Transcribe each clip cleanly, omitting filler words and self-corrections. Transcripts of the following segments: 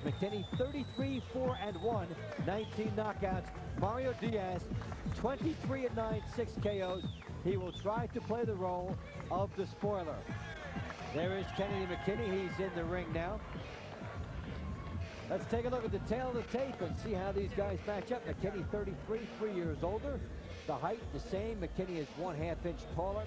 McKinney 33-4-1, 19 knockouts. Mario Diaz 23-9, 6 KOs. He will try to play the role of the spoiler. There is Kennedy McKinney. He's in the ring now. Let's take a look at the tail of the tape and see how these guys match up. McKinney 33, 3 years older. The height the same. McKinney is 1/2 inch taller.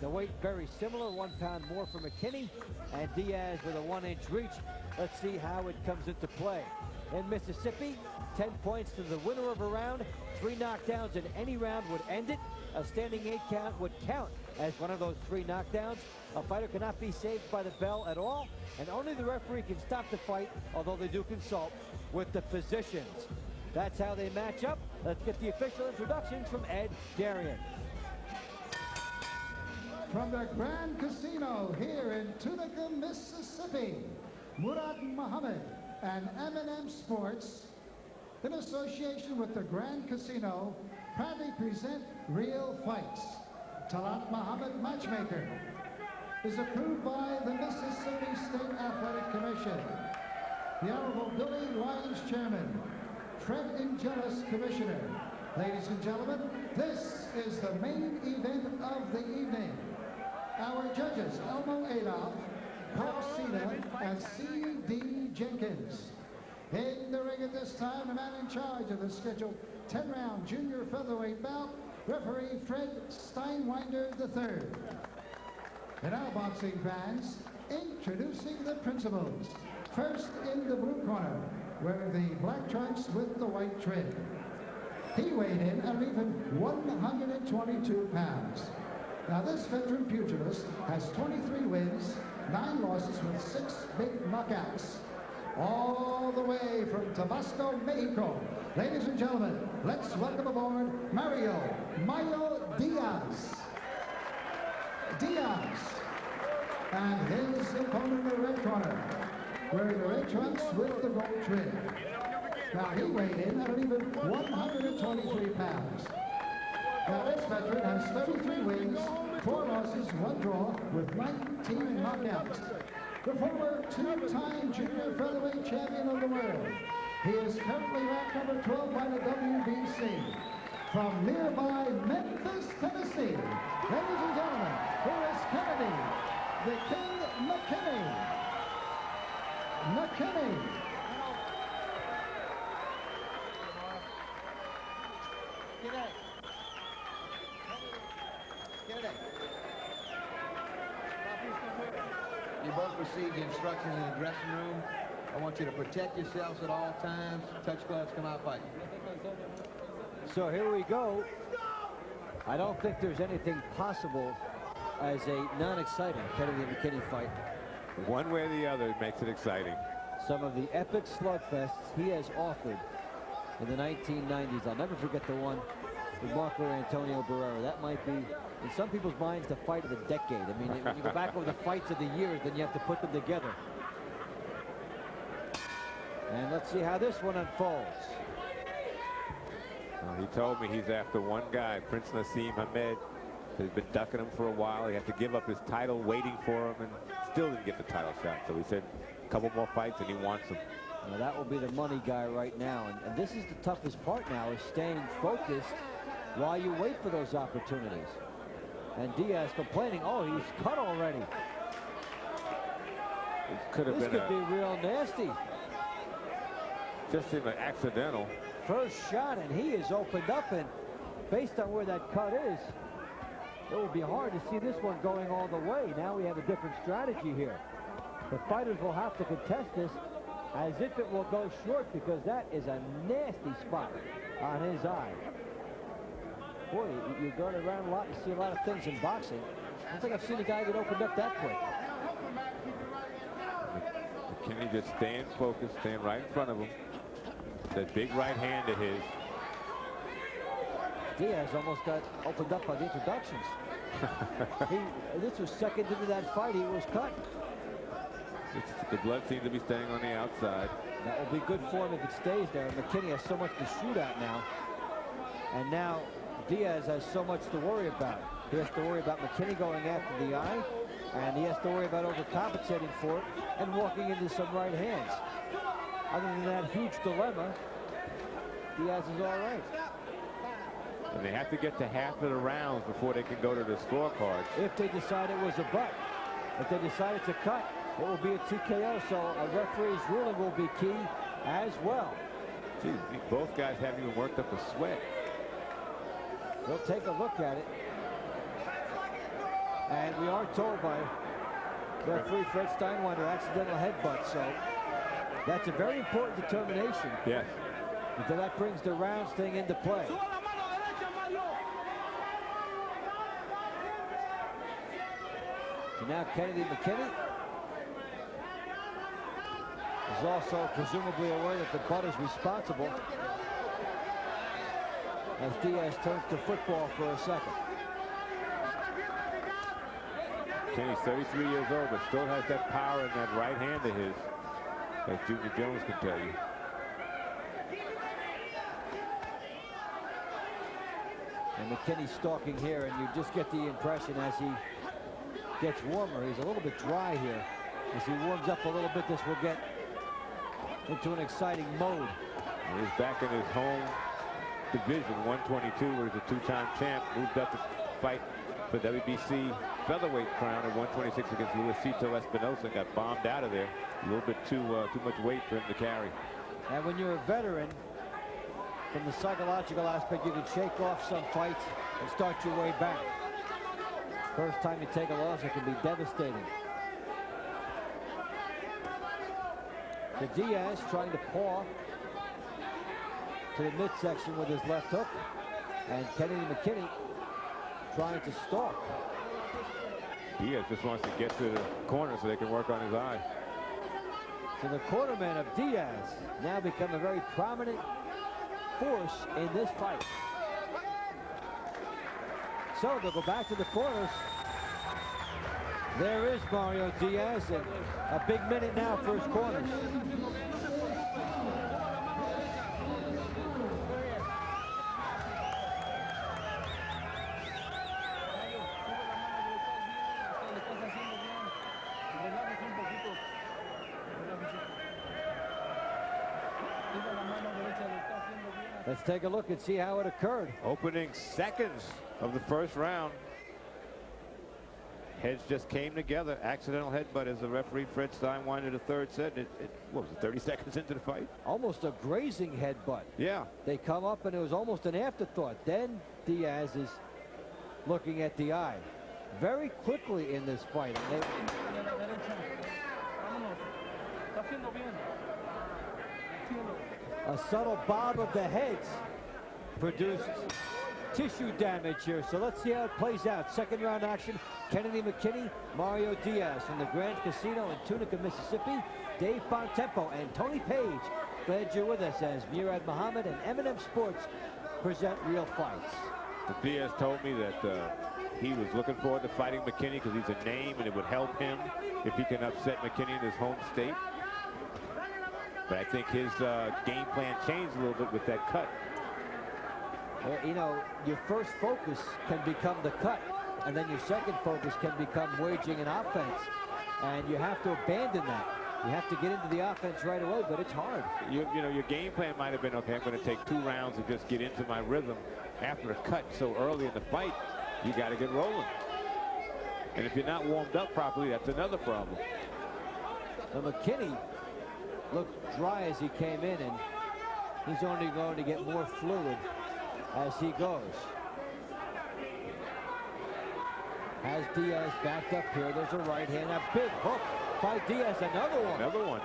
The weight very similar, 1 pound more for McKinney. And Diaz with a 1 inch reach. Let's see how it comes into play. In Mississippi, 10 points to the winner of a round. 3 knockdowns in any round would end it. A standing 8 count would count as one of those 3 knockdowns. A fighter cannot be saved by the bell at all, and only the referee can stop the fight, although they do consult with the physicians. That's how they match up. Let's get the official introductions from Ed Darian. From the Grand Casino here in Tunica, Mississippi, Murad Muhammad and M&M Sports, in association with the Grand Casino, proudly present Real Fights. Talat Muhammad Matchmaker is approved by the Mississippi State Athletic Commission. The Honorable Billy Lyons, Chairman. Fred Angelis, Commissioner. Ladies and gentlemen, this is the main event of the evening. Our judges, Elmo Adolph, Paul Cena, and C.D. Jenkins. In the ring at this time, the man in charge of the scheduled 10-round junior featherweight bout, referee Fred Steinwinder III. And our boxing fans, introducing the principals. First in the blue corner, wearing the black trunks with the white trim. He weighed in at even 122 pounds. Now this veteran pugilist has 23 wins, 9 losses with 6 big knockouts. All the way from Tabasco, Mexico. Ladies and gentlemen, let's welcome aboard Mario Diaz. And his opponent in the red corner, wearing the red trunks with the gold trim. Now he weighed in at an even 123 pounds. Now this veteran has 33 wins, 4 losses, 1 draw with 19 knockouts. The former 2-time junior featherweight champion of the world. He is currently ranked number 12 by the WBC. From nearby Memphis, Tennessee, ladies and gentlemen, here is Kennedy, the King McKinney. You both received the instructions in the dressing room. I want you to protect yourselves at all times. Touch gloves, come out fighting. So here we go. I don't think there's anything possible as a non-exciting Kennedy McKinney fight. One way or the other makes it exciting. Some of the epic slugfests he has offered in the 1990s. I'll never forget the one with Marco Antonio Barrera. That might be, in some people's minds, the fight of the decade. I mean, when you go back over the fights of the years, then you have to put them together. And let's see how this one unfolds. Well, he told me he's after one guy, Prince Nassim Hamed. He's been ducking him for a while. He had to give up his title, waiting for him, and still didn't get the title shot. So he said a couple more fights, and he wants them. Well, that will be the money guy right now. And this is the toughest part now, is staying focused while you wait for those opportunities. And Diaz complaining, oh, he's cut already. It could have This been could be real nasty. Just seemed like accidental. First shot, and he is opened up, and based on where that cut is, it will be hard to see this one going all the way. Now we have a different strategy here. The fighters will have to contest this as if it will go short, because that is a nasty spot on his eye. Boy, you're going around a lot and see a lot of things in boxing. I don't think I've seen a guy get opened up that quick. McKinney just staying focused, staying right in front of him. That big right hand of his. Diaz almost got opened up by the introductions. This was second into that fight. He was cut. The blood seems to be staying on the outside. That will be good for him if it stays there. McKinney has so much to shoot at now. And now Diaz has so much to worry about. He has to worry about McKinney going after the eye, and he has to worry about overcompensating for it and walking into some right hands. other than that huge dilemma, Diaz is all right. And they have to get to half of the rounds before they can go to the scorecards. If they decide it was a butt. If they decide it's a cut, it will be a TKO, so a referee's ruling will be key as well. Geez, both guys haven't even worked up a sweat. We'll take a look at it. And we are told by referee Fred Steinwander accidental headbutt, so that's a very important determination. Yes. Until that brings the rounds thing into play. So now Kennedy McKinney is also presumably aware that the butt is responsible as Diaz turns to football for a second. Kenny's 33 years old, but still has that power in that right hand of his, as Junior Jones can tell you. And McKinney stalking here, and you just get the impression as he gets warmer, he's a little bit dry here. As he warms up a little bit, this will get into an exciting mode. He's back in his home division, 122, where he's a two-time champ. Moved up to fight for WBC featherweight crown at 126 against Luisito Espinosa. Got bombed out of there. A little bit too much weight for him to carry. And when you're a veteran, from the psychological aspect, you can shake off some fights and start your way back. First time you take a loss, it can be devastating. The Diaz trying to paw to the midsection with his left hook, and Kennedy McKinney trying to stalk. Diaz just wants to get to the corner so they can work on his eye. So the cornerman of Diaz now become a very prominent force in this fight. So they'll go back to the corners. There is Mario Diaz, and a big minute now for his corners. Let's take a look and see how it occurred. Opening seconds of the first round. Heads just came together. Accidental headbutt, as the referee Fred Steinwander III said. What was it, 30 seconds into the fight? Almost a grazing headbutt. Yeah. They come up and it was almost an afterthought. Then Diaz is looking at the eye. Very quickly in this fight. A subtle bob of the heads produced tissue damage here. So let's see how it plays out. Second round action. Kennedy McKinney, Mario Diaz from the Grand Casino in Tunica, Mississippi. Dave Bontempo and Tony Page. Glad you're with us as Murad Muhammad and M&M Sports present Real Fights. Diaz told me that he was looking forward to fighting McKinney because he's a name and it would help him if he can upset McKinney in his home state. But I think his game plan changed a little bit with that cut. Well, you know, your first focus can become the cut, and then your second focus can become waging an offense. And you have to abandon that. You have to get into the offense right away, but it's hard. You know, your game plan might have been, okay, I'm going to take 2 rounds to just get into my rhythm. After a cut so early in the fight, you got to get rolling. And if you're not warmed up properly, that's another problem. Now, McKinney looked dry as he came in, and he's only going to get more fluid as he goes. Has Diaz backed up here. There's a right hand. A big hook by Diaz. Another one. Another one.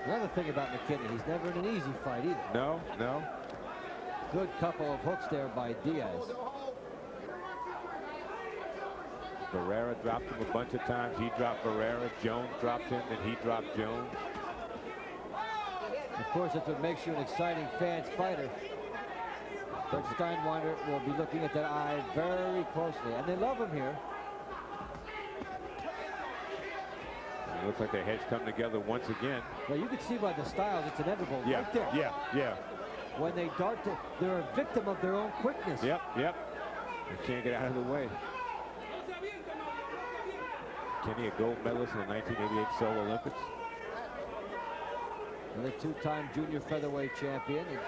Another thing about McKinney, he's never in an easy fight either. No, no. Good couple of hooks there by Diaz. Barrera dropped him a bunch of times. He dropped Barrera. Jones dropped him, and he dropped Jones. Of course, that's what makes you an exciting fans fighter. But Steinwander will be looking at that eye very closely, and they love him here. It looks like their heads come together once again. Well, you can see by the styles, it's inevitable. Yeah, right there. yeah. When they dart, they're a victim of their own quickness. Yep. They can't get out of the way. Kenny, a gold medalist in the 1988 Seoul Olympics. the two-time junior featherweight champion. And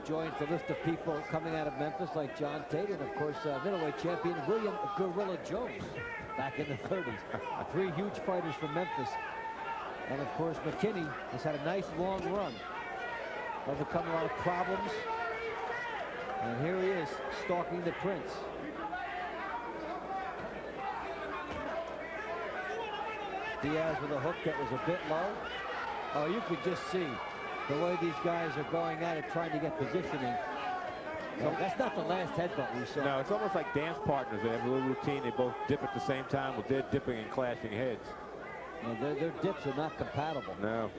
joins the list of people coming out of Memphis like John Tate, and of course middleweight champion William Gorilla Jones back in the 30s. 3 huge fighters from Memphis. And of course McKinney has had a nice long run, overcome a lot of problems. And here he is stalking the Prince. Diaz with a hook that was a bit low. Oh, you could just see the way these guys are going at it, trying to get positioning. So that's not the last headbutt we saw. No, it's almost like dance partners. They have a little routine. They both dip at the same time. Well, they're dipping and clashing heads. No, their dips are not compatible. No.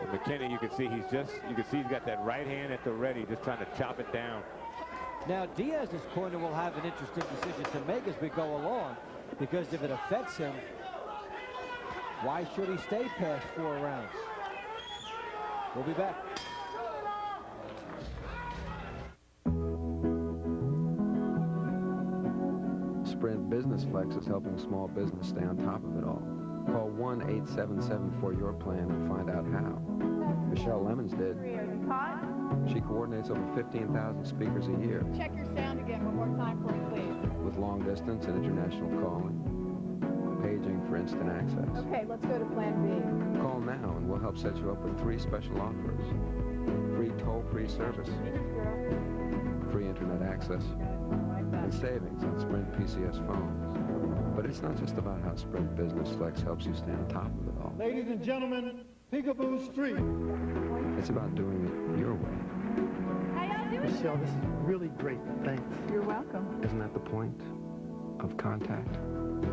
And McKinney, you can see he's got that right hand at the ready, just trying to chop it down. Now Diaz's corner will have an interesting decision to make as we go along, because if it affects him, why should he stay past 4 rounds? We'll be back. Sprint Business Flex is helping small business stay on top of it all. Call 1-877-4-YOUR-PLAN and find out how. Michelle Lemons did. Are you caught? She coordinates over 15,000 speakers a year Check your sound again one more time for me, please. with long distance and international calling, paging for instant access. Okay, let's go to Plan B. Call now and we'll help set you up with 3 special offers. Free toll-free service, free internet access, and savings on Sprint PCS phones. But it's not just about how Sprint Business Flex helps you stay on top of it all. Ladies and gentlemen, Peekaboo Street. It's about doing it your way. How y'all doing? Michelle, this is really great. Thanks. You're welcome. Isn't that the point of contact?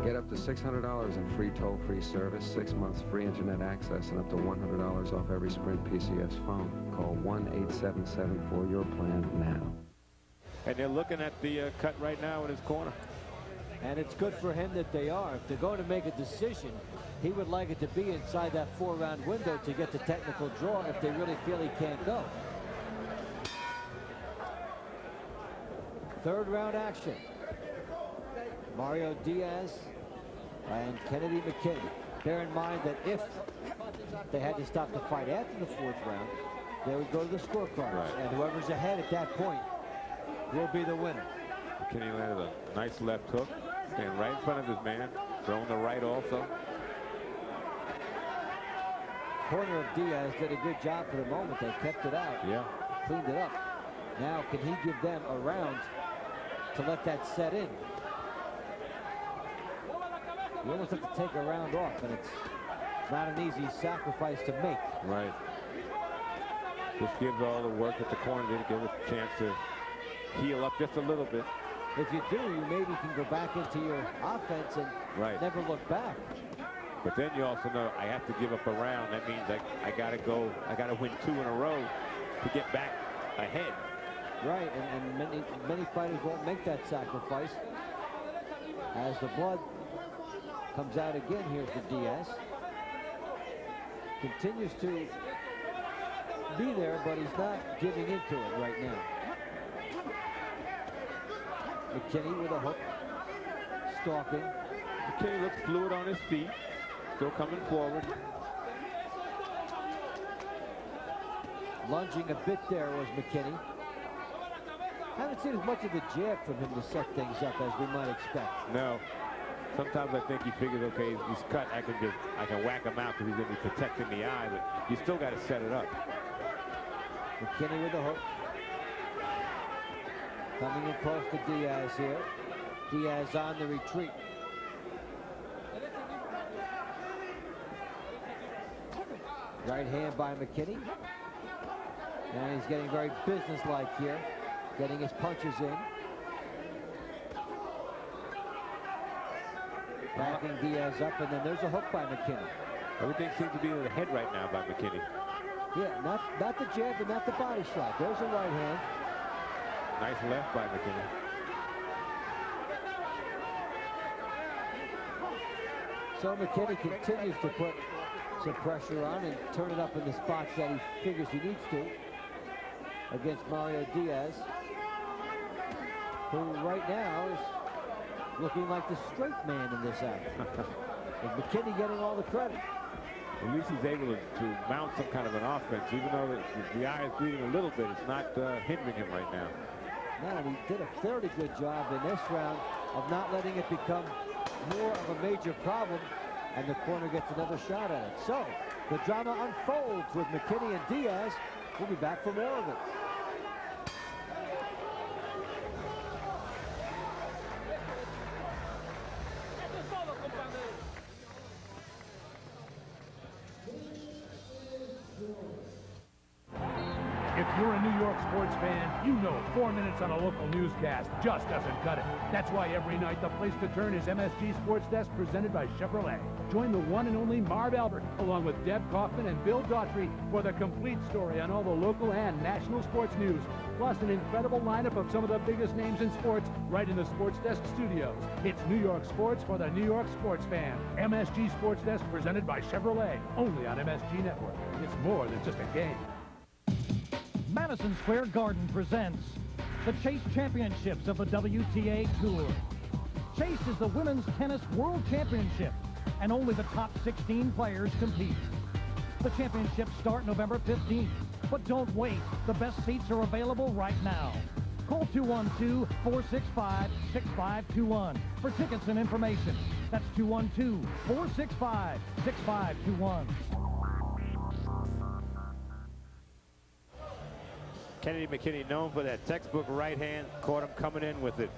Get up to $600 in free toll-free service, 6 months free internet access, and up to $100 off every Sprint PCS phone. Call 1-877-4-YOUR-PLAN now. And they're looking at the cut right now in his corner. And it's good for him that they are. If they're going to make a decision, he would like it to be inside that 4-round window to get the technical draw if they really feel he can't go. 3rd round action. Mario Diaz and Kennedy McKinney. Bear in mind that if they had to stop the fight after the 4th round, they would go to the scorecards. Right. And whoever's ahead at that point will be the winner. McKinney landed a nice left hook, and right in front of his man, throwing the right also. Corner of Diaz did a good job for the moment. They kept it out. Yeah. Cleaned it up. Now can he give them a round to let that set in? You almost have to take a round off, and it's not an easy sacrifice to make. Right. Just gives all the work at the corner, didn't give it a chance to heal up just a little bit. If you do, you maybe can go back into your offense and never look back. But then you also know I have to give up a round. That means I gotta win 2 in a row to get back ahead. Right, and many fighters won't make that sacrifice. As the blood comes out again here for Diaz. Continues to be there, but he's not giving into it right now. McKinney with a hook, stalking. McKinney looks fluid on his feet, still coming forward. Lunging a bit there was McKinney. Haven't seen as much of the jab from him to set things up as we might expect. No. Sometimes I think he figures, okay, he's cut, I can whack him out because he's going to be protecting the eye, but you still got to set it up. McKinney with the hook. Coming in close to Diaz here. Diaz on the retreat. Right hand by McKinney. And he's getting very businesslike here, getting his punches in. Backing Diaz up, and then there's a hook by McKinney. Everything seems to be to the head right now by McKinney. Yeah, not the jab, but not the body shot. There's a right hand. Nice left by McKinney. So McKinney continues to put some pressure on and turn it up in the spots that he figures he needs to against Mario Diaz, who right now is looking like the straight man in this act. Is McKinney getting all the credit? At least he's able to mount some kind of an offense, even though the eye is bleeding a little bit. It's not hindering him right now. No, he did a fairly good job in this round of not letting it become more of a major problem, and the corner gets another shot at it. So the drama unfolds with McKinney and Diaz. We'll be back for more of it. If you're a New York sports fan, you know 4 minutes on a local newscast just doesn't cut it. That's why every night the place to turn is MSG Sports Desk, presented by Chevrolet. Join the one and only Marv Albert, along with Deb Kaufman and Bill Daughtry, for the complete story on all the local and national sports news. Plus an incredible lineup of some of the biggest names in sports right in the Sports Desk studios. It's New York sports for the New York sports fan. MSG Sports Desk, presented by Chevrolet, only on MSG Network. It's more than just a game. Madison Square Garden presents the Chase Championships of the WTA Tour. Chase is the Women's Tennis World Championship, and only the top 16 players compete. The championships start November 15th, but don't wait. The best seats are available right now. Call 212-465-6521 for tickets and information. That's 212-465-6521. Kennedy McKinney, known for that textbook right hand, caught him coming in with it.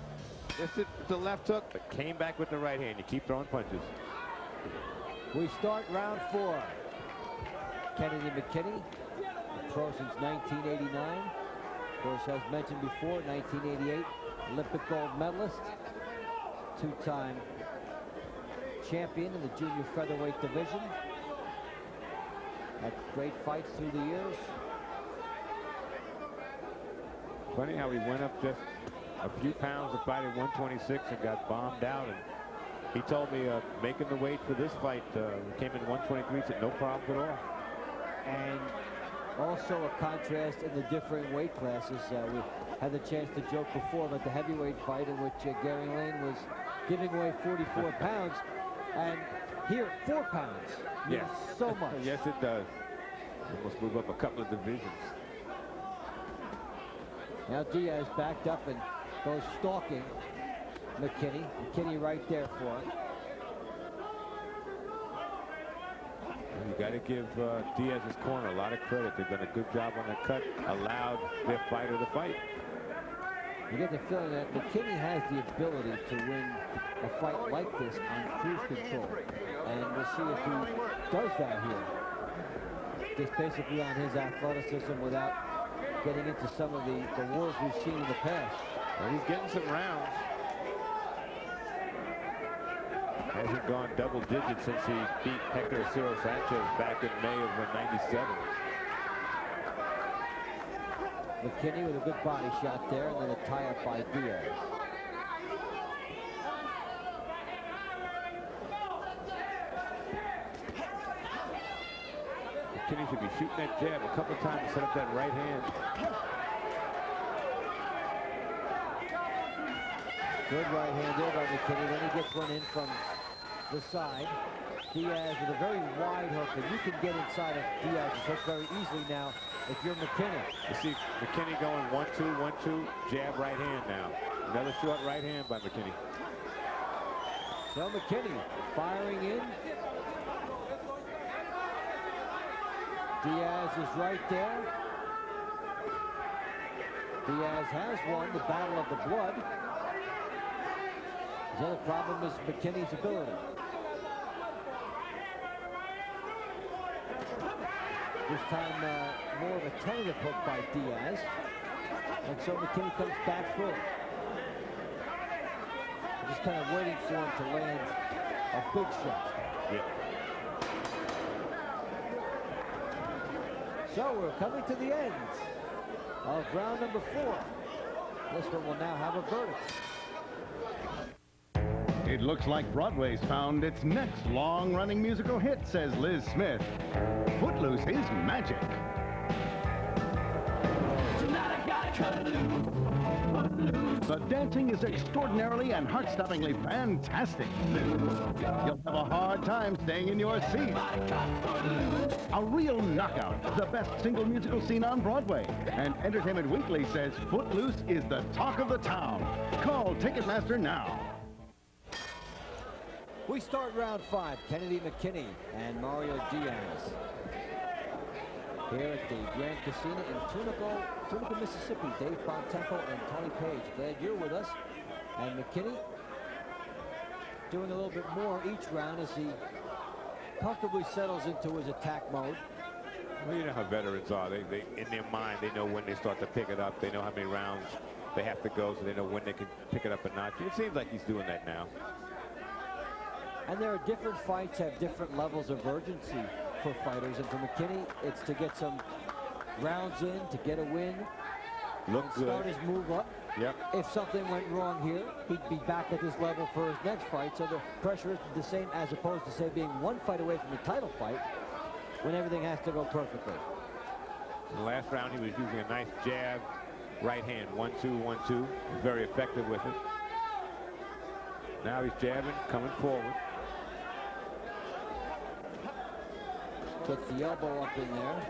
Missed it with the left hook, but came back with the right hand. You keep throwing punches. We start round 4. Kennedy McKinney, pro since 1989. Of course, as mentioned before, 1988 Olympic gold medalist, 2-time champion in the junior featherweight division. Had great fights through the years. Funny how he went up just a few pounds to fight at 126 and got bombed out. And he told me making the weight for this fight, came in 123, said no problem at all. And also a contrast in the different weight classes. We had the chance to joke before about the heavyweight fight in which Gary Lane was giving away 44 pounds. And here, 4 pounds. Yes. So much. Yes, it does. Almost move up a couple of divisions. Now Diaz backed up and goes stalking McKinney. McKinney right there for him. You got to give Diaz's corner a lot of credit. They've done a good job on the cut, allowed their fighter to fight. You get the feeling that McKinney has the ability to win a fight like this on cruise control. And we'll see if he does that here. Just basically on his athleticism without getting into some of the wars we've seen in the past. Well, he's getting some rounds. Hasn't gone double digits since he beat Hector Ciro Sanchez back in May of '97. McKinney with a good body shot there, and then a tie-up by Diaz. McKinney should be shooting that jab a couple of times to set up that right hand. Good right hand there by McKinney. Then he gets one in from the side. Diaz with a very wide hook, and you can get inside of Diaz's hook very easily now if you're McKinney. You see McKinney going 1-2, 1-2, jab right hand now. Another short right hand by McKinney. So McKinney firing in. Diaz is right there. Diaz has won the Battle of the Blood. The other problem is McKinney's ability. This time more of a tentative hook by Diaz. And so McKinney comes back through. Just kind of waiting for him to land a big shot. Yeah. So we're coming to the end of round number 4. This one will now have a verdict. It looks like Broadway's found its next long-running musical hit, says Liz Smith. Footloose is magic. Tonight I gotta cut loose. The dancing is extraordinarily and heart-stoppingly fantastic. You'll have a hard time staying in your seat. A real knockout, the best single musical scene on Broadway. And Entertainment Weekly says Footloose is the talk of the town. Call Ticketmaster now. We start round 5. Kennedy McKinney and Mario Diaz here at the Grand Casino in Tunica, Mississippi. Dave Bontempo and Tony Page. Glad you're with us. And McKinney doing a little bit more each round as he comfortably settles into his attack mode. Well, you know how veterans are. They in their mind, they know when they start to pick it up. They know how many rounds they have to go, so they know when they can pick it up a notch. It seems like he's doing that now. And there are different fights have different levels of urgency for fighters. And for McKinney, it's to get some rounds in, to get a win, Look and good. start his move up. Yep. If something went wrong here, he'd be back at this level for his next fight. So the pressure is the same as opposed to, say, being one fight away from the title fight when everything has to go perfectly. In the last round, he was using a nice jab, right hand, 1-2, 1-2. Very effective with it. Now he's jabbing, coming forward. Gets the elbow up in there.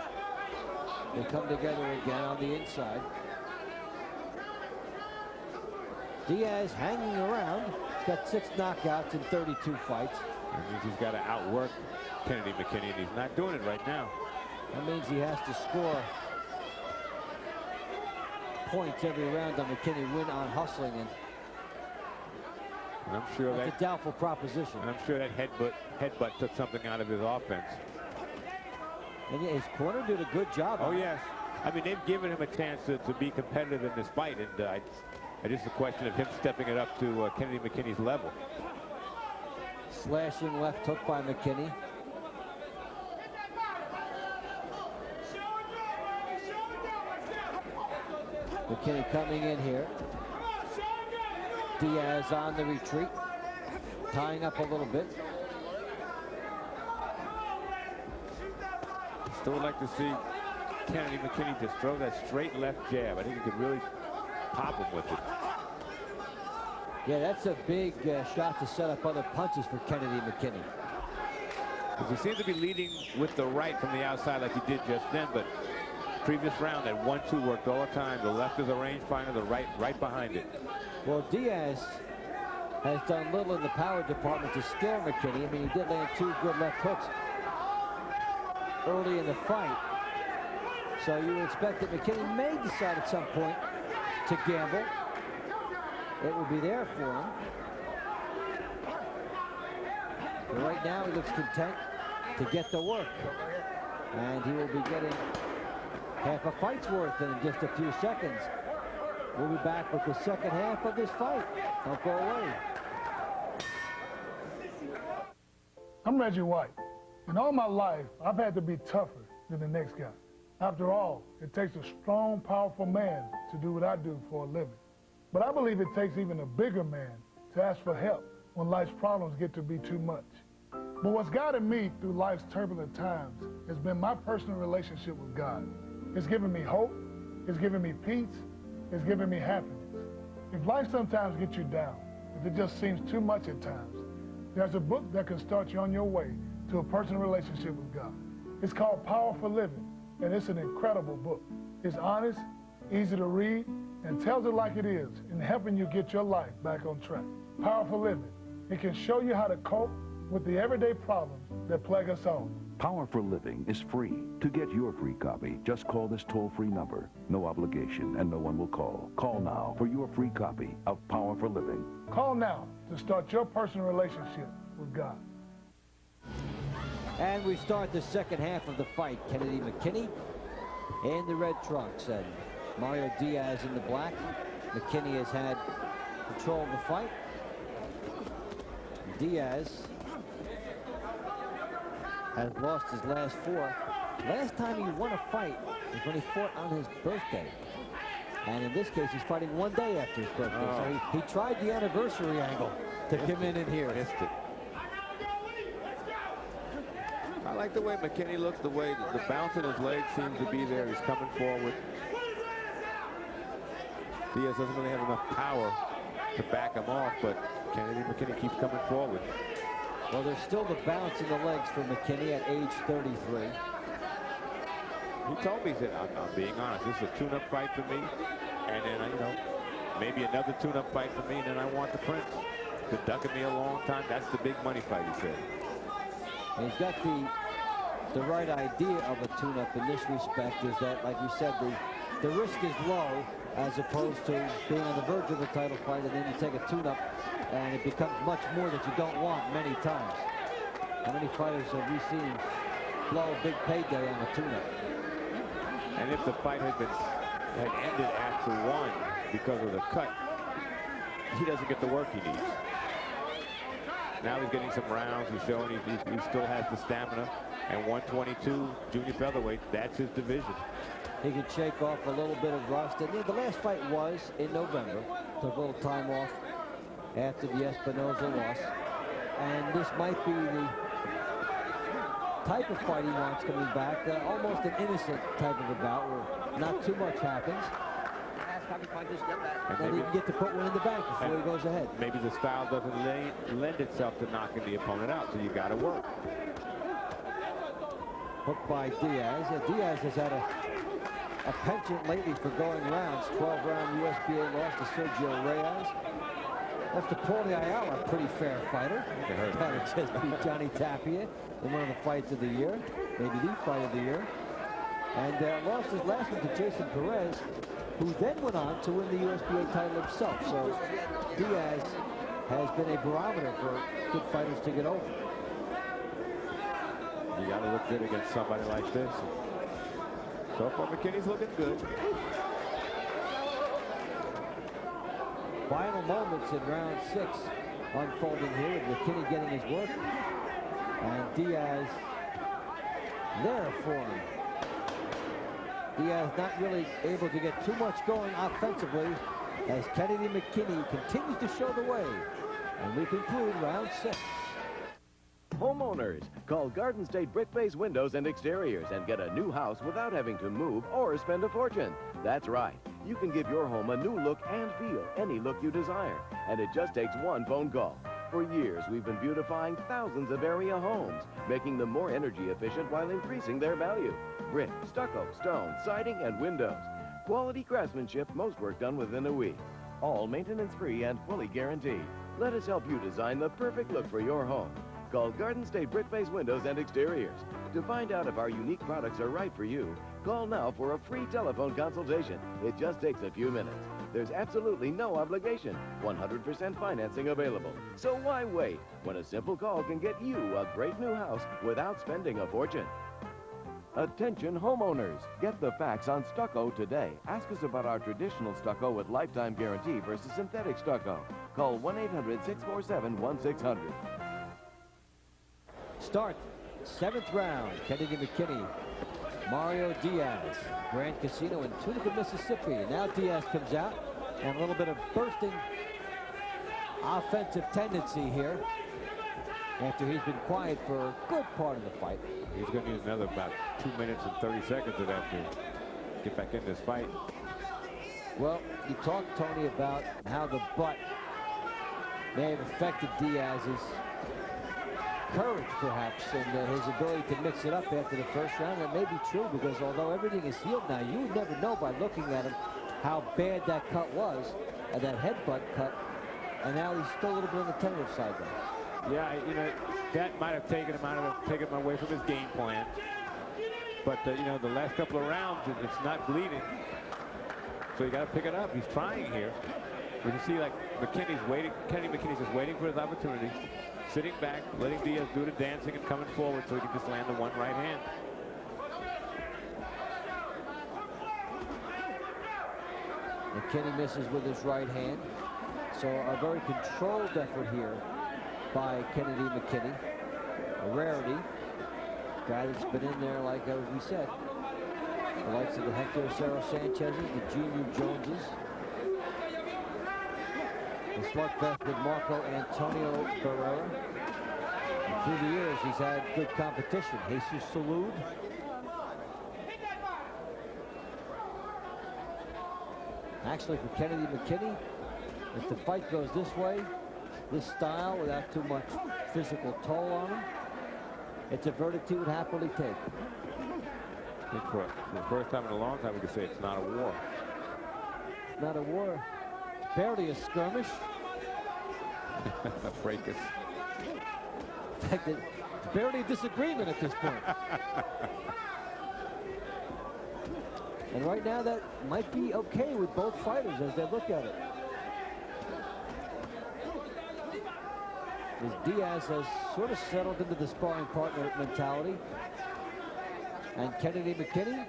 They come together again on the inside. Diaz hanging around. He's got 6 knockouts in 32 fights. That means he's got to outwork Kennedy McKinney, and he's not doing it right now. That means he has to score points every round on McKinney, win on hustling, and I'm sure that's a doubtful proposition. I'm sure that headbutt took something out of his offense. And yeah, his corner did a good job. Oh, yes. I mean, they've given him a chance to be competitive in this fight, and it's just a question of him stepping it up to Kennedy McKinney's level. Slashing left hook by McKinney. McKinney coming in here. Diaz on the retreat, tying up a little bit. Still would like to see Kennedy McKinney just throw that straight left jab. I think he could really pop him with it. Yeah, that's a big shot to set up other punches for Kennedy McKinney. He seems to be leading with the right from the outside like he did just then, but previous round that 1-2 worked all the time. The left is a rangefinder, the right behind it. Well, Diaz has done little in the power department to scare McKinney. I mean, he did land 2 good left hooks early in the fight. So you would expect that McKinney may decide at some point to gamble. It will be there for him. But right now he looks content to get the work. And he will be getting half a fight's worth in just a few seconds. We'll be back with the second half of this fight. Don't go away. I'm Reggie White. In all my life, I've had to be tougher than the next guy. After all, it takes a strong, powerful man to do what I do for a living. But I believe it takes even a bigger man to ask for help when life's problems get to be too much. But what's guided me through life's turbulent times has been my personal relationship with God. It's given me hope, it's given me peace, it's given me happiness. If life sometimes gets you down, if it just seems too much at times, there's a book that can start you on your way to a personal relationship with God. It's called Power for Living, and it's an incredible book. It's honest, easy to read, and tells it like it is in helping you get your life back on track. Power for Living. It can show you how to cope with the everyday problems that plague us all. Power for Living is free. To get your free copy, just call this toll-free number. No obligation, and no one will call. Call now for your free copy of Power for Living. Call now to start your personal relationship with God. And we start the second half of the fight. Kennedy McKinney in the red trunks and Mario Diaz in the black. McKinney has had control of the fight. Diaz has lost his last 4. Last time he won a fight was when he fought on his birthday. And in this case, he's fighting 1 day after his birthday. So he tried the anniversary angle to come in here. Missed it. I like the way McKinney looks, the way the bounce in his legs seems to be there. He's coming forward. Diaz doesn't really have enough power to back him off, but Kennedy McKinney keeps coming forward. Well, there's still the bounce in the legs for McKinney at age 33. He told me, he said, I'm being honest, this is a tune-up fight for me, and then, you know, maybe another tune-up fight for me, and then I want the Prince. Been ducking me a long time. That's the big money fight, he said. And he's got the right idea of a tune-up in this respect, is that, like you said, the risk is low as opposed to being on the verge of a title fight, and then you take a tune-up, and it becomes much more that you don't want many times. How many fighters have we seen blow a big payday on a tune-up? And if the fight had ended after one because of the cut, he doesn't get the work he needs. Now he's getting some rounds. He's showing he still has the stamina. And 122 junior featherweight, that's his division. He could shake off a little bit of rust. And the last fight was in November. Took a little time off after the Espinoza loss. And this might be the type of fight he wants coming back. Almost an innocent type of a bout where not too much happens. And he can get to put one in the bank before he goes ahead. Maybe the style doesn't lend itself to knocking the opponent out, so you got to work. Hooked by Diaz. Diaz has had a penchant lately for going rounds. 12-round USBA loss to Sergio Reyes. Lost to Paulie Ayala, a pretty fair fighter. Thought it just beat Johnny Tapia in one of the fights of the year, maybe the fight of the year. And lost his last one to Jason Perez, who then went on to win the USBA title himself. So Diaz has been a barometer for good fighters to get over. You got to look good against somebody like this. So far, McKinney's looking good. Final moments in round 6 unfolding here with McKinney getting his work. And Diaz there for him. Diaz not really able to get too much going offensively as Kennedy McKinney continues to show the way. And we conclude round 6. Homeowners, call Garden State Brick Base Windows and Exteriors and get a new house without having to move or spend a fortune. That's right. You can give your home a new look and feel, any look you desire. And it just takes one phone call. For years, we've been beautifying thousands of area homes, making them more energy efficient while increasing their value. Brick, stucco, stone, siding, and windows. Quality craftsmanship, most work done within a week. All maintenance-free and fully guaranteed. Let us help you design the perfect look for your home. Call Garden State Brick Base Windows and Exteriors. To find out if our unique products are right for you, call now for a free telephone consultation. It just takes a few minutes. There's absolutely no obligation. 100% financing available. So why wait when a simple call can get you a great new house without spending a fortune? Attention homeowners, get the facts on stucco today. Ask us about our traditional stucco with lifetime guarantee versus synthetic stucco. Call 1-800-647-1600. Start 7th round. Kennedy McKinney, Mario Diaz, Grand Casino in Tunica, Mississippi. And now Diaz comes out and a little bit of bursting offensive tendency here after he's been quiet for a good part of the fight. He's going to use another about 2 minutes and 30 seconds of that to get back in this fight. Well, you talked, Tony, about how the butt may have affected Diaz's courage, perhaps, and his ability to mix it up after the first round. That may be true, because although everything is healed now, you would never know by looking at him how bad that cut was, that headbutt cut, and now he's still a little bit on the tentative side there. Yeah, you know, that might have taken him away from his game plan. But, you know, the last couple of rounds, it's not bleeding. So you got to pick it up. He's trying here. You can see, like, McKinney's waiting. Kennedy McKinney's just waiting for his opportunity. Sitting back, letting Diaz do the dancing and coming forward so he can just land the one right hand. McKinney misses with his right hand. So a very controlled effort here by Kennedy McKinney. A rarity. Guy that's been in there, like we said. The likes of the Hector Acero Sanchez's, the Junior Joneses. The slugfest with Marco Antonio Barrera. And through the years, he's had good competition. Jesus Salud. Actually, for Kennedy McKinney, if the fight goes this way, this style, without too much physical toll on him, it's a verdict he would happily take. I think for the first time in a long time, we could say it's not a war. It's not a war. Barely a skirmish. A fracas. In fact, it's barely a disagreement at this point. And right now, that might be okay with both fighters as they look at it. As Diaz has sort of settled into the sparring partner mentality. And Kennedy McKinney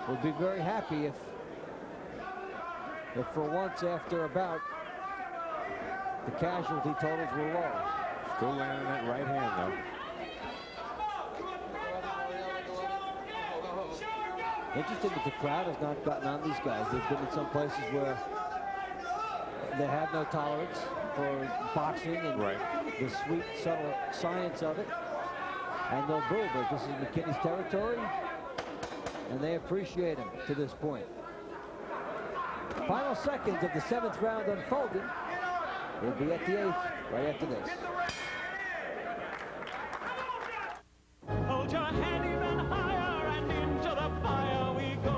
would be very happy if for once after a bout, the casualty totals were low. Still landing that right hand, though. Interesting that the crowd has not gotten on these guys. They've been in some places where they have no tolerance for boxing and the sweet, subtle science of it. And they'll boo, but this is McKinney's territory, and they appreciate him to this point. Final seconds of the 7th round unfolding. We'll be at the 8th right after this. Hold your hand even higher and into the fire we go.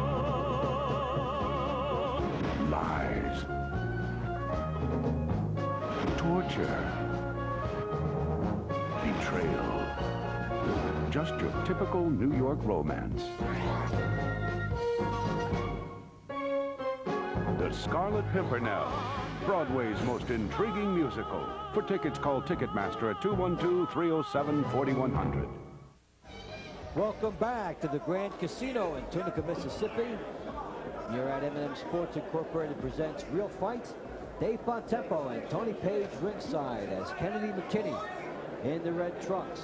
Lies. Torture. Betrayal. Just your typical New York romance. The Scarlet Pimpernel, Broadway's most intriguing musical. For tickets, call Ticketmaster at 212-307-4100. Welcome back to the Grand Casino in Tunica, Mississippi. You're at M&M Sports Incorporated presents Real Fights. Dave Bontempo and Tony Page ringside as Kennedy McKinney in the red trunks,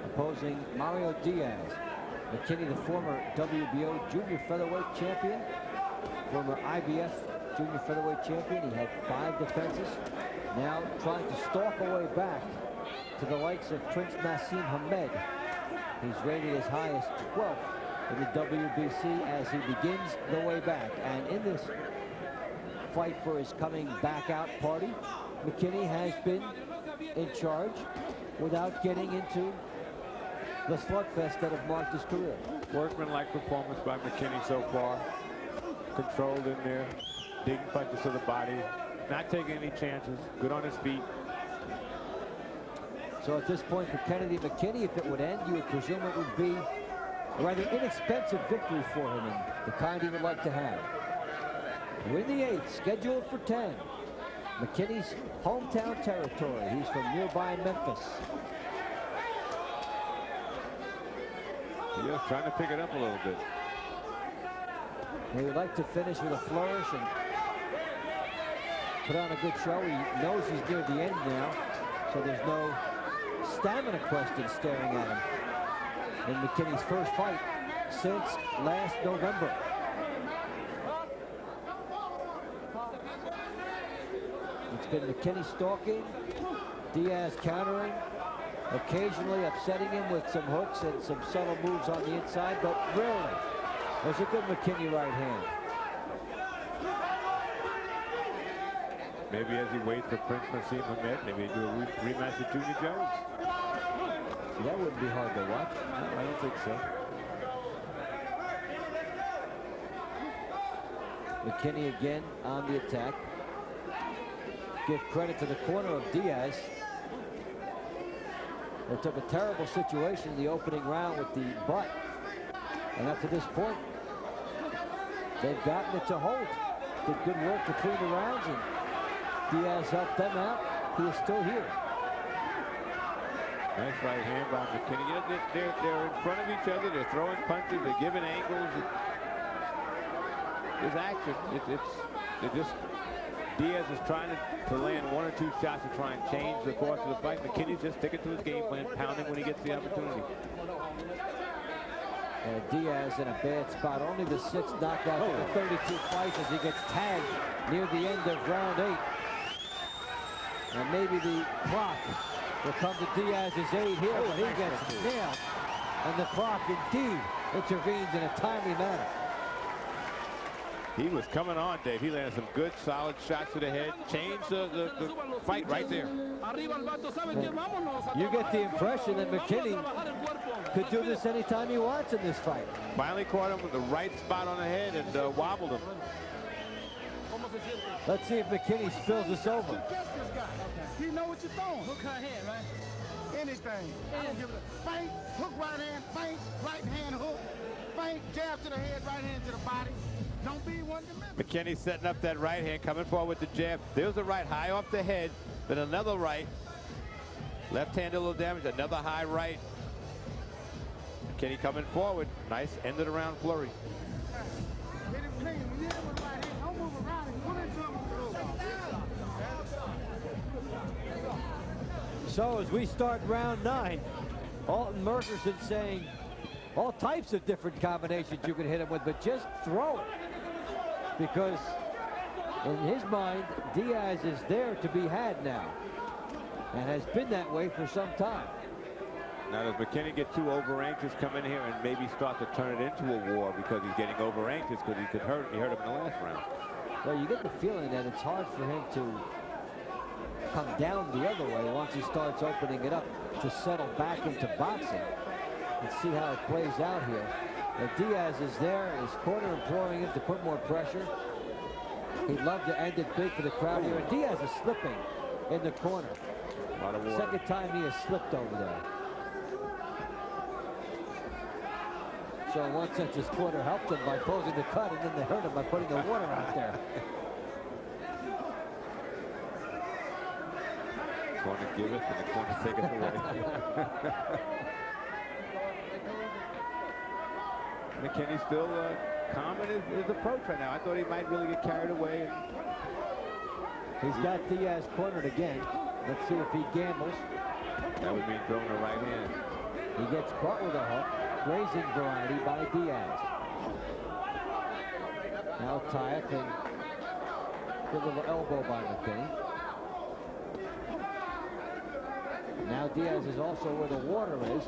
opposing Mario Diaz. McKinney, the former WBO junior featherweight champion, former IBF junior featherweight champion. He had 5 defenses. Now trying to stalk a way back to the likes of Prince Nassim Hamed. He's rated as high as 12th in the WBC as he begins the way back. And in this fight for his coming back out party, McKinney has been in charge without getting into the slugfest that have marked his career. Workmanlike performance by McKinney so far. Controlled in there, digging punches to the body, not taking any chances, good on his feet. So at this point for Kennedy McKinney, if it would end, you would presume it would be a rather inexpensive victory for him and the kind he would like to have. We're in the 8th, scheduled for 10. McKinney's hometown territory. He's from nearby Memphis. He's trying to pick it up a little bit. He would like to finish with a flourish and put on a good show. He knows he's near the end now, so there's no stamina question staring at him in McKinney's first fight since last November. It's been McKinney stalking, Diaz countering, occasionally upsetting him with some hooks and some subtle moves on the inside, but rarely. There's a good McKinney right hand. Maybe as he waits for Prince Nassim Hamed, maybe do a rematch with Junior Jones. That wouldn't be hard to watch. No, I don't think so. McKinney again on the attack. Give credit to the corner of Diaz. They took a terrible situation in the opening round with the butt. And up to this point, they've gotten it to hold. Did good work between the rounds, and Diaz helped them out. He is still here. Nice right hand by McKinney. You know, they're in front of each other. They're throwing punches. They're giving angles. There's action. Diaz is trying to land 1 or 2 shots to try and change the course of the fight. McKinney's just sticking to his game plan, pounding when he gets the opportunity. Diaz in a bad spot. Only the 6 knockouts in the 32 fights as he gets tagged near the end of round 8. And maybe the clock will come to Diaz's aid here, but he gets nailed. And the clock indeed intervenes in a timely manner. He was coming on, Dave. He landed some good, solid shots to the head. Changed the fight right there. You get the impression that McKinney could do this anytime he wants in this fight. Finally caught him with the right spot on the head and wobbled him. Let's see if McKinney spills this over. You know what you're throwing. Hook her head, right? Anything. I don't give a feint, hook right hand, feint, right hand hook, feint, jab to the head, right hand to the body. Don't be one to miss. McKinney setting up that right hand, coming forward with the jab. There's a right high off the head, then another right. Left hand a little damage, another high right. McKinney coming forward. Nice end of the round flurry. Hit him clean. When you hit him with the right hand, don't move around him. Put into him with the low ball. So as we start round 9, Alton Merkerson saying all types of different combinations you can hit him with, but just throw it. Because in his mind, Diaz is there to be had now, and has been that way for some time. Now does McKinney get too over anxious, come in here and maybe start to turn it into a war because he's getting over anxious because he hurt him in the last round? Well, you get the feeling that it's hard for him to come down the other way once he starts opening it up to settle back into boxing. Let's see how it plays out here. Diaz is there, his corner imploring him to put more pressure. He'd love to end it big for the crowd here. And Diaz is slipping in the corner. A lot of water. Second time he has slipped over there. So in one sense, his corner helped him by closing the cut, and then they hurt him by putting the water out there. Corner give it, and the corner take it away. McKinney's still calm in his approach right now. I thought he might really get carried away. He's got Diaz cornered again. Let's see if he gambles. That would mean throwing the right hand. He gets caught with a hook. Grazing variety by Diaz. Now tie up and good little elbow by McKinney. Now Diaz is also where the water is.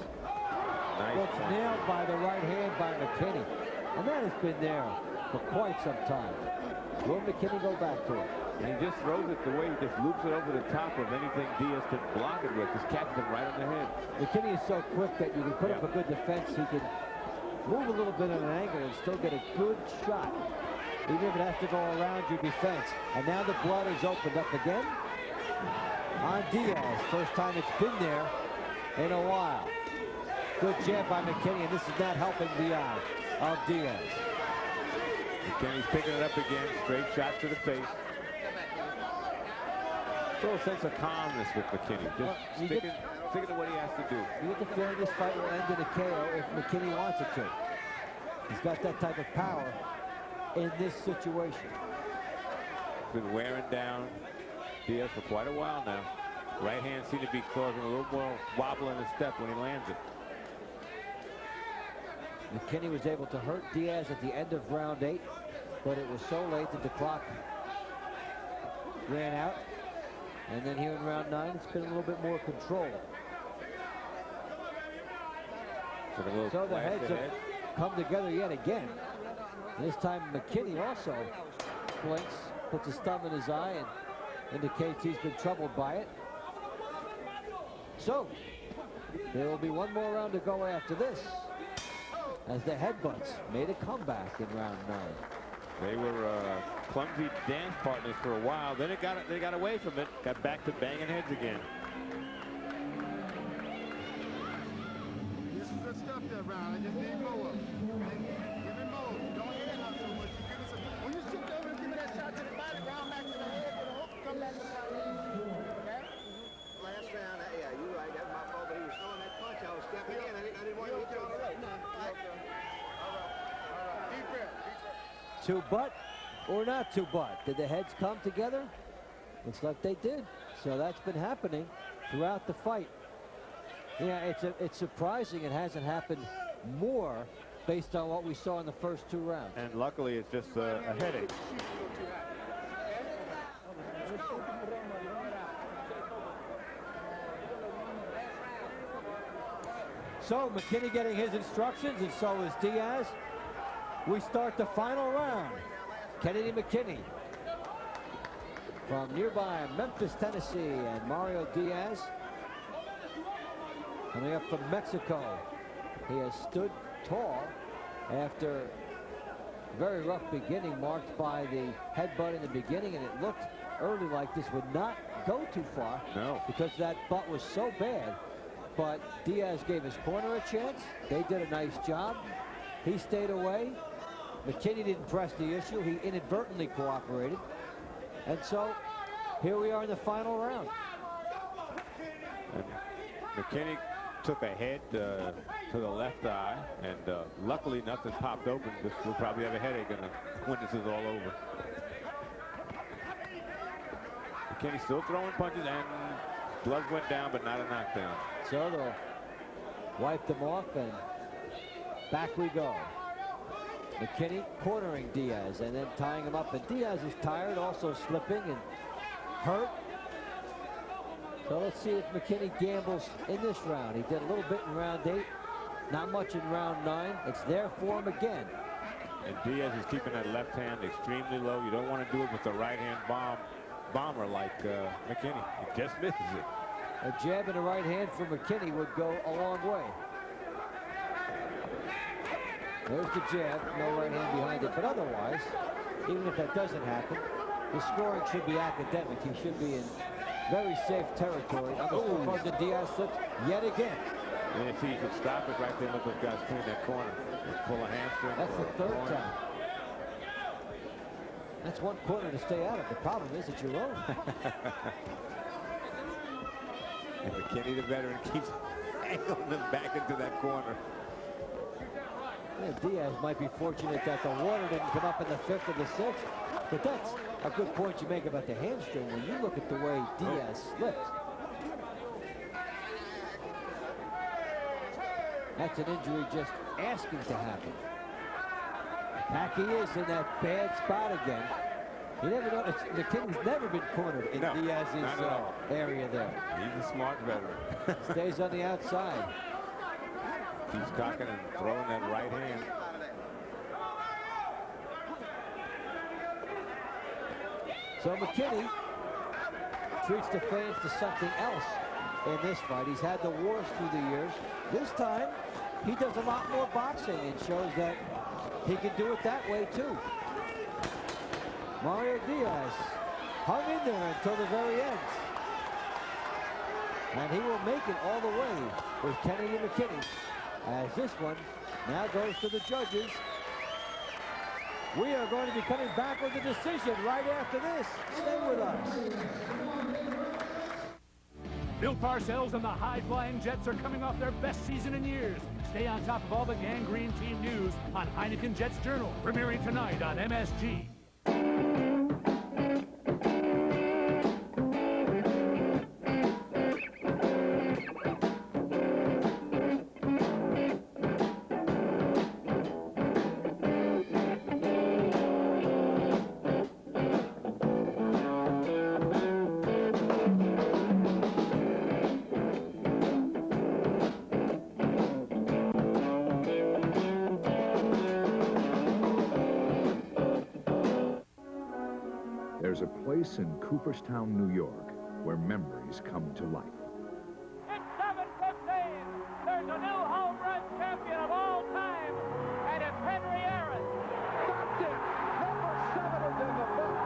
Nice. Gets nailed by the right hand by McKinney. And that has been there for quite some time. Will McKinney go back to it? And he just throws it the way he just loops it over the top of anything Diaz can block it with. Just catches him right on the head. McKinney is so quick that you can put up a good defense. He can move a little bit at an angle and still get a good shot, even if it has to go around your defense. And now the blood is opened up again on Diaz. First time it's been there in a while. Good jab by McKinney, and this is not helping the eye of Diaz. McKinney's picking it up again. Straight shot to the face. Still a sense of calmness with McKinney. Just sticking to what he has to do. You get the feeling this fight will end in a KO if McKinney wants it to. He's got that type of power in this situation. Been wearing down Diaz for quite a while now. Right hand seemed to be causing a little more wobble in his step when he lands it. McKinney was able to hurt Diaz at the end of round 8, but it was so late that the clock ran out. And then here in round 9, it's been a little bit more control. So the heads have come together yet again. This time McKinney also blinks, puts his thumb in his eye, and indicates he's been troubled by it. So there will be one more round to go after this, as the headbutts made a comeback in round 9. They were clumsy dance partners for a while. Then they got away from it. Got back to banging heads again. This is good stuff there, Brown. I just need more of it. Give him more. Don't hit him so much. You give us when you shoot over and give me that shot to the body, round back to the head, to the hook, come back to the body. Okay? Last round, yeah, you're right. That's my fault, but he was throwing that punch. I was stepping in. I didn't want you to throw it. Deep breath. To butt or not to butt? Did the heads come together? Looks like they did. So that's been happening throughout the fight. Yeah, it's surprising it hasn't happened more based on what we saw in the first 2 rounds. And luckily it's just a headache. So McKinney getting his instructions, and so is Diaz. We start the final round. Kennedy McKinney from nearby Memphis, Tennessee, and Mario Diaz coming up from Mexico. He has stood tall after a very rough beginning marked by the headbutt in the beginning, and it looked early like this would not go too far. No. Because that butt was so bad. But Diaz gave his corner a chance. They did a nice job. He stayed away. McKinney didn't press the issue. He inadvertently cooperated. And so here we are in the final round. And McKinney took a head to the left eye, and luckily nothing popped open. This will probably have a headache when this is all over. McKinney still throwing punches, and gloves went down, but not a knockdown. So they'll wipe them off, and back we go. McKinney cornering Diaz and then tying him up, and Diaz is tired, also slipping and hurt. So let's see if McKinney gambles in this round. He did a little bit in round 8, not much in round 9. It's there for him again. And Diaz is keeping that left hand extremely low. You don't want to do it with the right hand bomber like McKinney. He just misses it. A jab in the right hand for McKinney would go a long way. There's the jab, no right hand behind it. But otherwise, even if that doesn't happen, the scoring should be academic. He should be in very safe territory. Because the Diaz slipped yet again. And if he could stop it right there, look what guys clean that corner. Pull a hamstring. That's the third time. That's one corner to stay out of. The problem is it's your own. And McKinney, the veteran, keeps angling them back into that corner. Yeah, Diaz might be fortunate that the water didn't come up in the 5th or the 6th. But that's a good point you make about the hamstring when you look at the way Diaz slipped. That's an injury just asking to happen. Back he is in that bad spot again. You never notice, McKinney's never been cornered in Diaz's area there. He's a smart veteran. Stays on the outside. Keeps cocking and throwing that right hand. So McKinney treats the fans to something else in this fight. He's had the wars through the years. This time, he does a lot more boxing and shows that he can do it that way too. Mario Diaz hung in there until the very end. And he will make it all the way with Kennedy McKinney, as this one now goes to the judges. We are going to be coming back with a decision right after this. Stay with us. Bill Parcells and the high-flying Jets are coming off their best season in years. Stay on top of all the gangrene team news on Heineken Jets Journal, premiering tonight on MSG. There's a place in Cooperstown, New York, where memories come to life. It's 7:15. There's a new home run champion of all time, and it's Henry Aaron. Stopped it. Number 7 is in the books.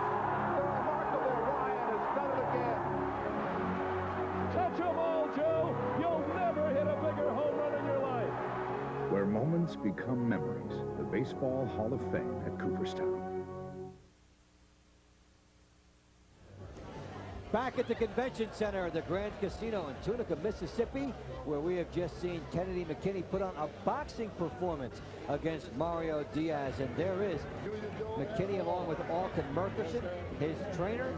The remarkable Ryan has done it again. Touch 'em all, Joe. You'll never hit a bigger home run in your life. Where moments become memories. The Baseball Hall of Fame at Cooperstown. Back at the Convention Center, the Grand Casino in Tunica, Mississippi, where we have just seen Kennedy McKinney put on a boxing performance against Mario Diaz. And there is McKinney along with Alton Merkerson, his trainer.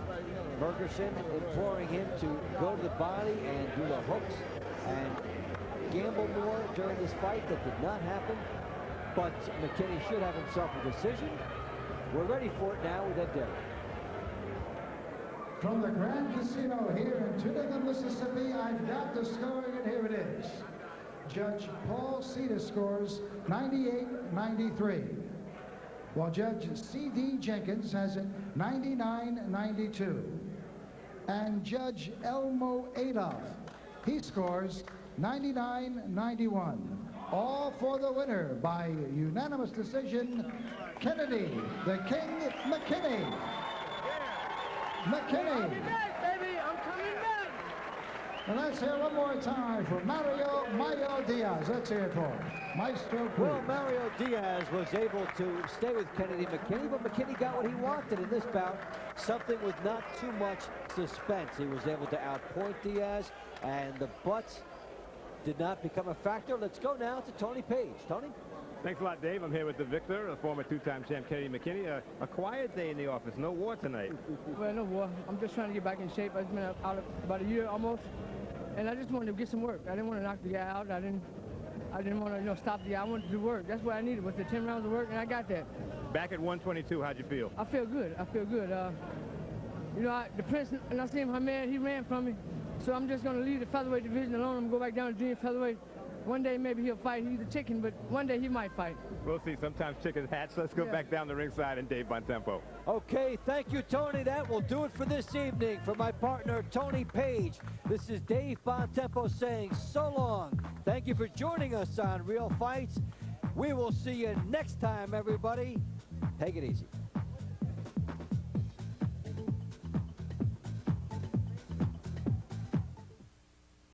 Merkerson imploring him to go to the body and do the hooks and gamble more during this fight. That did not happen, but McKinney should have himself a decision. We're ready for it now with Ed Derrick. From the Grand Casino here in Tunica, Mississippi, I've got the scoring, and here it is. Judge Paul Cedar scores 98-93. while Judge C.D. Jenkins has it 99-92. And Judge Elmo Adolph, he scores 99-91. All for the winner by unanimous decision, Kennedy, the King McKinney. McKinney. And let's hear one more time for Mario Diaz. Let's hear it for him. Maestro, please. Well, Mario Diaz was able to stay with Kennedy McKinney, but McKinney got what he wanted in this bout. Something with not too much suspense. He was able to outpoint Diaz, and the butts did not become a factor. Let's go now to Tony Page. Tony? Thanks a lot, Dave. I'm here with the victor, a former two-time champ, Kennedy McKinney. A quiet day in the office. No war tonight. Well, no war. I'm just trying to get back in shape. I've been out about a year almost, and I just wanted to get some work. I didn't want to knock the guy out. I didn't want to stop the guy. I wanted to do work. That's what I needed was the 10 rounds of work, and I got that. Back at 122, how'd you feel? I feel good. I feel good. You know, the Prince, and I see him, he ran from me. So I'm just going to leave the featherweight division alone. I'm going to go back down to junior featherweight. One day maybe he'll fight. He's a chicken, but one day he might fight. We'll see. Sometimes chickens hatch. Let's go back down the ringside and Dave Bontempo. Okay, thank you, Tony. That will do it for this evening. For my partner, Tony Page, this is Dave Bontempo saying so long. Thank you for joining us on Real Fights. We will see you next time, everybody. Take it easy.